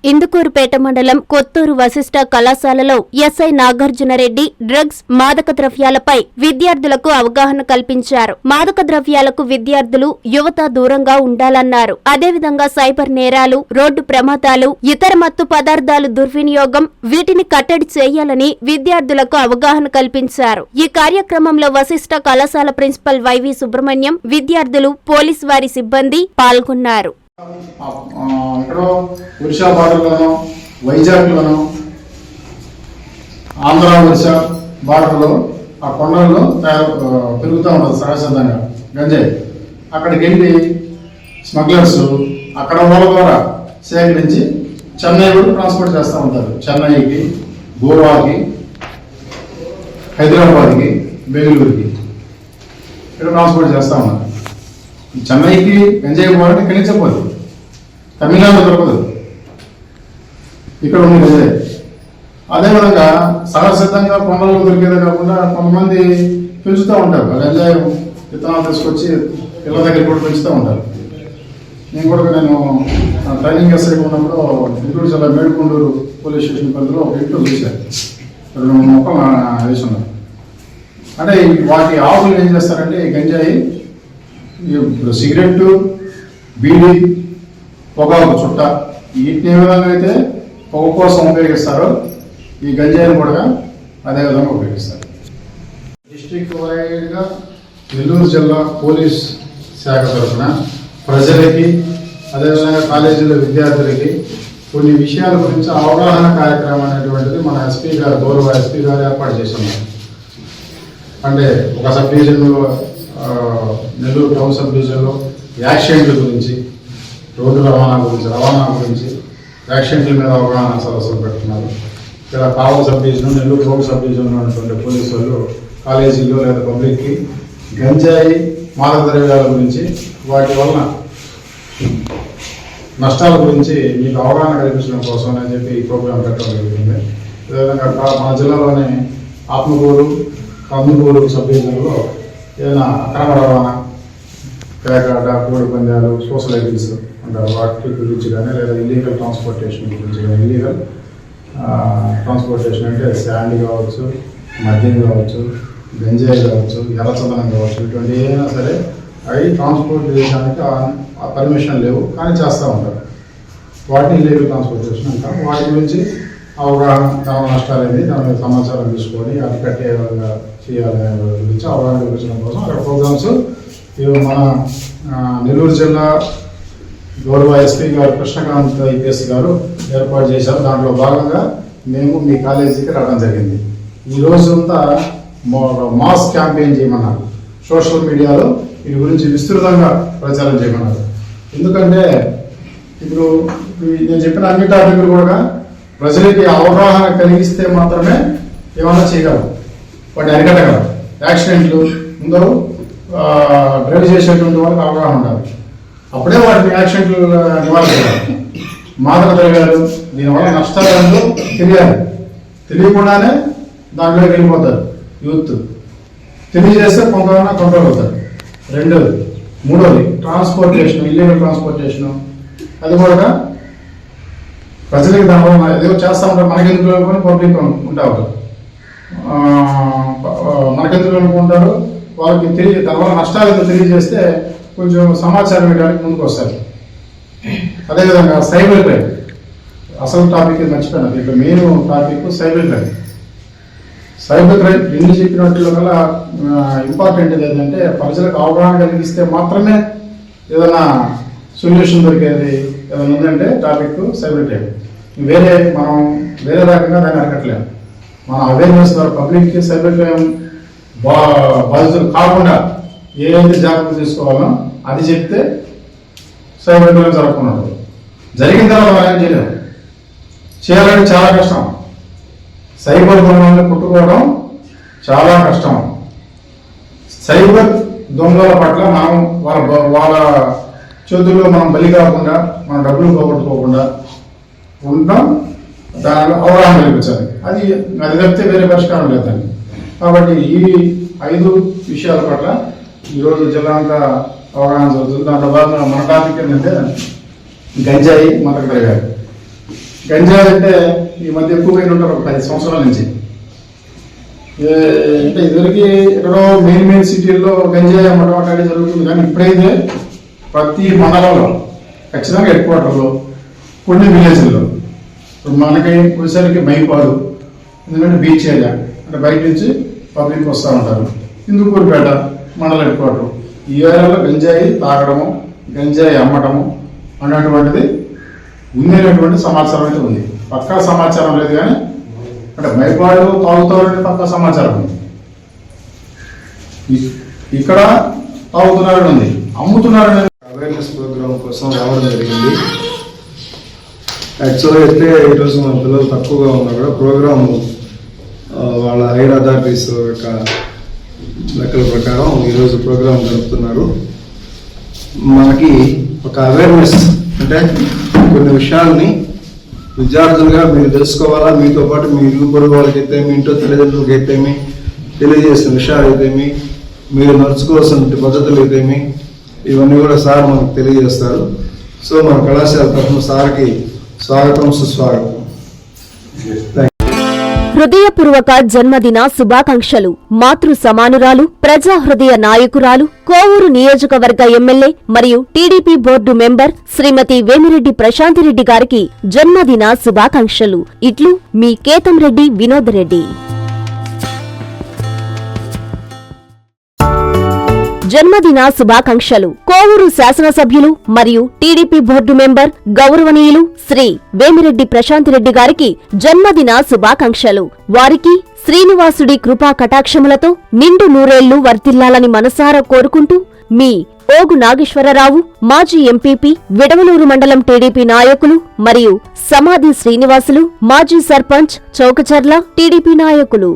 ఇందుకూరుపేట మండలం కొత్తూరు వశిష్ఠ కళాశాలలో SI Nagarjuna Reddy drugs మాదక ద్రవ్యాలపై విద్యార్థులకు అవగాహన కల్పించారు. మాదక ద్రవ్యాలకు విద్యార్థులు యువత దూరంగా ఉండాలన్నారు. అదేవిధంగా సైబర్ నేరాలు, రోడ్డు ప్రమాదాలు, ఇతర మత్తు పదార్థాలు దుర్వినియోగం వీటిని కట్టడి చేయాలని విద్యార్థులకు అవగాహన కల్పించారు. ఈ కార్యక్రమంలో వశిష్ఠ కళాశాల ప్రిన్సిపల్ వైవి సుబ్రహ్మణ్యం, విద్యార్థులు, పోలీసు వారి సిబ్బంది పాల్గొన్నారు. ఎక్కడో ఒరిస్సా బార్డర్లోనో వైజాగ్లోనో ఆంధ్ర ఒరిస్సా బార్డర్లో ఆ కొండల్లో పెరుగుతూ ఉంటుంది సహజంగా గంజాయి. అక్కడికి వెళ్ళి స్మగ్లర్స్ అక్కడ వాళ్ళ ద్వారా సేకరించి చెన్నై కూడా ట్రాన్స్పోర్ట్ చేస్తూ ఉంటారు. చెన్నైకి, గోవాకి, హైదరాబాద్కి, బెంగళూరుకి ఇక్కడ ట్రాన్స్పోర్ట్ చేస్తూ ఉన్నారు. చెన్నైకి గంజాయి పోవాలంటే ఇక్కడి నుంచే పోదు, తమిళనాడు దొరకదు, ఇక్కడ ఉంది గంజాయి. అదేవిధంగా సహజసిద్ధంగా కొండల్లో దొరికేదే కాకుండా కొంతమంది పెంచుతూ ఉంటారు. గంజాయి విత్తనాలు తీసుకొచ్చి పిల్లల దగ్గర కూడా పెంచుతూ ఉంటారు. నేను ట్రైనింగ్ ఎస్ఐ ఉన్నప్పుడు గుంటూరు జిల్లా మేడుకొండూరు పోలీస్ స్టేషన్ పరిధిలో ఒక ఇంట్లో చూశాను. 2 మొక్కలు వేసి ఉన్నారు. అంటే వాటి ఆవులు ఏం చేస్తారంటే ఈ గంజాయి సిగరెట్, బీడీ, పొగాకు చుట్ట వీటిని ఏ విధంగా అయితే పొగ కోసం ఉపయోగిస్తారో ఈ గంజాయిని కూడా అదేవిధంగా ఉపయోగిస్తారు. డిస్ట్రిక్ట్ వైడ్గా నెల్లూరు జిల్లా పోలీస్ శాఖ తరఫున ప్రజలకి అదేవిధంగా కాలేజీల విద్యార్థులకి కొన్ని విషయాల గురించి అవగాహన కార్యక్రమం అనేటువంటిది మన ఎస్పీ గారు, గౌరవ ఎస్పీ గారు ఏర్పాటు చేస్తున్నారు. అంటే ఒక సబ్ డివిజన్లో, నెల్లూరు టౌన్ సబ్ డివిజన్లో యాక్సిడెంట్ల గురించి, రోడ్డు రవాణా గురించి యాక్సిడెంట్ల మీద అవగాహన సదస్సులు పెడుతున్నారు. ఇక్కడ Kavali sub division, Nellore road sub డివిజన్లో ఉన్నటువంటి పోలీసు వాళ్ళు కాలేజీల్లో లేదా పబ్లిక్కి గంజాయి, మాదక ద్రవ్యాల గురించి, వాటి వలన నష్టాల గురించి మీకు అవగాహన కల్పించడం కోసం అని చెప్పి ఈ ప్రోగ్రాం పెట్టడం జరుగుతుంది. అదేవిధంగా మన జిల్లాలోని ఆత్మకూరు, కందుకూరు సబ్ డివిజన్లో ఏదైనా అక్రమ రవాణా, పేకాట, కోడి పందాలు, సోషల్ ఐడిల్స్ అంటారు, వాటి గురించి కానీ లేదా ఇల్లీగల్ ట్రాన్స్పోర్టేషన్ గురించి కానీ. ఇల్లీగల్ ట్రాన్స్పోర్టేషన్ అంటే శాండ్ కావచ్చు, మద్యం కావచ్చు, గంజాయి కావచ్చు, ఎర్రచందనం కావచ్చు, ఇటువంటి ఏదైనా సరే అవి ట్రాన్స్పోర్ట్ చేయడానికి పర్మిషన్ లేవు కానీ చేస్తూ ఉంటారు. వాటిని ఇల్లీగల్ ట్రాన్స్పోర్టేషన్ అంటారు. వాటి గురించి అవగాహన, దాని నష్టాలు ఏంటి, దాని మీద సమాచారం తీసుకొని అది కట్టే విధంగా చేయాలనే గురించి అవగాహన కల్పించడం కోసం అక్కడ ప్రోగ్రామ్స్ మన నెల్లూరు జిల్లా గౌరవ ఎస్పీ గారు కృష్ణకాంత్ ఐపీఎస్ గారు ఏర్పాటు చేశారు. దాంట్లో భాగంగా మేము మీ కాలేజీకి రావడం జరిగింది. ఈ రోజంతా మాస్ క్యాంపెయిన్ చేయమన్నారు. సోషల్ మీడియాలో వీటి గురించి విస్తృతంగా ప్రచారం చేయమన్నారు. ఎందుకంటే ఇప్పుడు నేను చెప్పిన అన్ని టాపిక్లు కూడా ప్రజలకి అవగాహన కలిగిస్తే మాత్రమే ఏమన్నా చేయగలం, వాటిని అరికట్టగలం. యాక్సిడెంట్లు ముందు డ్రైవ్ చేసేటువంటి వాళ్ళకి అవగాహన ఉండాలి, అప్పుడే వాటిని యాక్సిడెంట్లు నివారించాలి. మాదక ద్రవ్యాలు దీనివల్ల నష్టాలు తెలియాలి, తెలియకుండానే దాంట్లోకి వెళ్ళిపోతారు యూత్. తెలియజేస్తే కొంతమంది కంట్రోల్ అవుతారు. రెండోది, మూడోది ట్రాన్స్పోర్టేషన్, ఇల్లీగల్ ట్రాన్స్పోర్టేషను. అది కూడా ప్రజలకి దానివల్ల ఏదో చేస్తూ ఉంటారు. మనకెందుకు అనుకుని పబ్లిక్ ఉంటారు, మనకెందుకు అనుకుంటారు, వాళ్ళకి దానివల్ల నష్టాలు ఏదో తెలియజేస్తే కొంచెం సమాచారం ఇవ్వడానికి ముందుకు వస్తారు. అదేవిధంగా సైబర్ క్రైమ్, అసలు టాపిక్ మర్చిపోయినా, ఇక్కడ main topic cyber crime. Cyber crime ఎన్ని చెప్పినట్లు కల్లా ఇంపార్టెంట్ ఏంటంటే ప్రజలకు అవగాహన కలిగిస్తే మాత్రమే ఏదైనా సొల్యూషన్ దొరికేది ఏదైనా ఉందంటే టాపిక్ సైబర్ క్రైమ్. మనం వేరే రకంగా దాన్ని అరకట్లేము. మన అవేర్నెస్ ద్వారా పబ్లిక్కి సైబర్ క్రైమ్ బాధితులు కాకుండా ఏదైతే జాగ్రత్తలు తీసుకోవాలో అది చెప్తే సైబర్ క్రైమ్ జరగకుండా. జరిగిన తర్వాత మనం ఏం చేయలేము, చేయాలంటే చాలా కష్టం. సైబర్ దొంగలను పుట్టుకోవడం చాలా కష్టం. సైబర్ దొంగల పట్ల మనం వాళ్ళ చేతుల్లో మనం బలి కాకుండా, మన డబ్బులు పోగొట్టుకోకుండా ఉండడం, దానిలో అవగాహన కల్పించాలి. అది తప్పితే వేరే పరిష్కారం లేదండి. కాబట్టి ఈ 5 విషయాల పట్ల ఈరోజు జిల్లా అంతా అవగాహన జరుగుతుంది. దాంట్లో భాగంగా మన టాపిక్ ఏంటంటే గంజాయి, మాదక ద్రవ్యాలు. గంజాయి అంటే ఈ మధ్య ఎక్కువగా ఉంటారు ఒక 10 సంవత్సరాల నుంచి. అంటే ఇదివరకు ఎక్కడో మెయిన్ సిటీల్లో గంజాయి అమ్మటం అనేది జరుగుతుంది. కానీ ఇప్పుడైతే ప్రతి మండలంలో ఖచ్చితంగా హెడ్ క్వార్టర్లో కొన్ని విలేజ్ల్లో ఇప్పుడు మనకి వచ్చేసరికి మైపాడు, ఎందుకంటే బీచ్ ఏరియా అంటే బయట నుంచి పబ్లిక్ వస్తూ ఉంటారు. హిందూపూర్పేట మండల హెడ్ క్వార్టర్, ఈ ఏరియాలో గంజాయి తాగడము, గంజాయి అమ్మటము అన్నటువంటిది ఉండేటటువంటి సమాచారం అయితే ఉంది. పక్కా సమాచారం లేదు కానీ అంటే మైపాడు తాగుతారని పక్కా సమాచారం ఉంది. ఇక్కడ తాగుతున్నారని ఉంది, అమ్ముతున్నారని అవేర్నెస్ ప్రోగ్రామ్ కోసం రావడం జరిగింది. యాక్చువల్గా అయితే ఈరోజు మన పిల్లలు తక్కువగా ఉన్నా కూడా ప్రోగ్రాము వాళ్ళ హైర్ అథారిటీస్ యొక్క లెక్కల ప్రకారం ఈరోజు ప్రోగ్రాం జరుపుతున్నారు. మనకి ఒక అవేర్నెస్ అంటే కొన్ని విషయాల్ని విద్యార్థులుగా మీరు తెలుసుకోవాలా, మీతో పాటు మీ ఇల్లు పొరుగు వాళ్ళకైతే, మీ ఇంట్లో తల్లిదండ్రులకి అయితేమి తెలియజేసిన విషయాలు అయితేమి, మీరు నడుచుకోవాల్సిన పద్ధతులు అయితేమి, ఇవన్నీ కూడా సార్ మనకు తెలియజేస్తారు. సో మన కళాశాల తరఫున సార్కి స్వాగతం, సుస్వాగతం. హృదయపూర్వక జన్మదిన శుభాకాంక్షలు. మాతృ సమానురాలు, ప్రజా హృదయ నాయకురాలు, కోవూరు నియోజకవర్గ ఎమ్మెల్యే మరియు టీడీపీ బోర్డు మెంబర్ శ్రీమతి వేమిరెడ్డి ప్రశాంతిరెడ్డి గారికి జన్మదిన శుభాకాంక్షలు. ఇట్లు మీ కేతంరెడ్డి వినోద్ రెడ్డి. జన్మదిన శుభాకాంక్షలు. కోవూరు శాసనసభ్యులు మరియు టీడీపీ బోర్డు మెంబర్ గౌరవనీయులు శ్రీ వేమిరెడ్డి ప్రశాంతిరెడ్డి గారికి జన్మదిన శుభాకాంక్షలు. వారికి శ్రీనివాసుడి కృపా కటాక్షములతో నిండు నూరేళ్లు వర్ధిల్లాలని మనసారా కోరుకుంటూ మీ ఓగు నాగేశ్వరరావు, మాజీ ఎంపీపీ, విడవలూరు మండలం టీడీపీ నాయకులు మరియు సమాధి శ్రీనివాసులు, మాజీ సర్పంచ్, చౌకచర్ల టీడీపీ నాయకులు.